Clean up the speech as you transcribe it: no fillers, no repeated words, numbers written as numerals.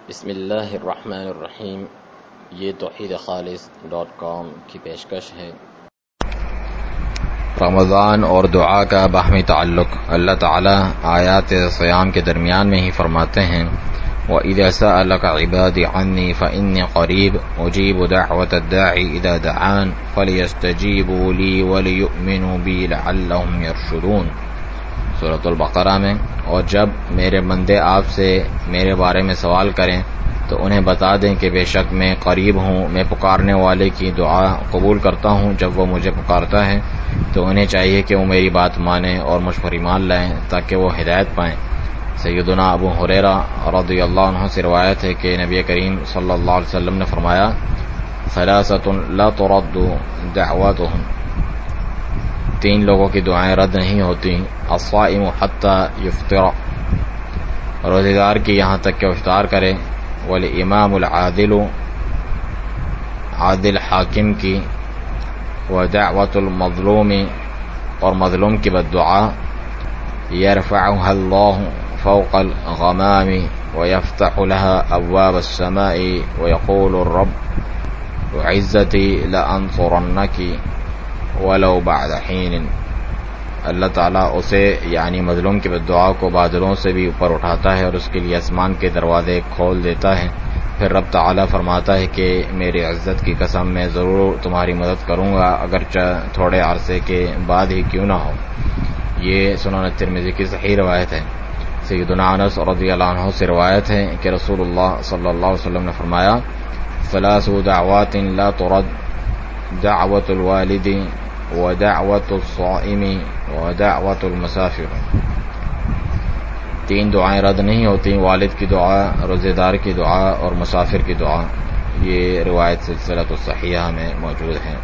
بسم اللہ الرحمن الرحیم. یہ توحیدخالص.com کی پیشکش ہے. رمضان اور دعا کا باہمی تعلق اللہ تعالیٰ آیات صیام کے درمیان میں ہی فرماتے ہیں وَإِذَا سَأَلَكَ عِبَادِي عَنِّي فَإِنِّي قَرِيبٌ أُجِيبُ دَعْوَةَ الدَّاعِ إِذَا دَعَانِ فَلْيَسْتَجِيبُوا لِي وَلْيُؤْمِنُوا بِي لَعَلَّهُمْ يَرْشُدُونَ. سورۃ البقرہ میں. اور جب میرے بندے آپ سے میرے بارے میں سوال کریں تو انہیں بتا دیں کہ بے شک میں قریب ہوں، میں پکارنے والے کی دعا قبول کرتا ہوں جب وہ مجھے پکارتا ہے، تو انہیں چاہیے کہ وہ میری بات مانیں اور مجھ پر ایمان لائیں تاکہ وہ ہدایت پائیں. سیدنا ابو ہریرہ رضی اللہ عنہ سے روایت ہے کہ نبی کریم صلی اللہ علیہ وسلم نے فرمایا ثلاثۃ لا ترد دعواتهم، تین لوگوں کی دعائیں رد نہیں ہوتی. الصائم حتی یفطر، روزہ دار کی یہاں تک کہ افطار کرے. والامام العادل، عادل حاکم کی. ودعوۃ المظلوم، اور مظلوم کی بددعا. یرفعها اللہ فوق الغمام ویفتح لها ابواب السماء ویقول الرب وعزتی لانصرنک ولو بعد حین. اللہ تعالیٰ اسے یعنی مظلوم کی بددعا کو بادلوں سے بھی اوپر اٹھاتا ہے اور اس کے لیے آسمان کے دروازے کھول دیتا ہے. پھر رب تعالیٰ فرماتا ہے کہ میری عزت کی قسم میں ضرور تمہاری مدد کروں گا اگرچہ تھوڑے عرصے کے بعد ہی کیوں نہ ہو. یہ سنن ترمذی کی صحیح روایت ہے. سیدنا انس رضی اللہ عنہ سے روایت ہے کہ رسول اللہ صلی اللہ علیہ وسلم نے فرمایا ثلاث دعوات لا ترد، دعوت الوالد ودعوت الصائم ودعوت المسافر. تین دعائیں رد نہیں ہوتی، والد کی دعا، روزہ دار کی دعا اور مسافر کی دعا. یہ روایت سلسلۃ الصحیحہ میں موجود ہے.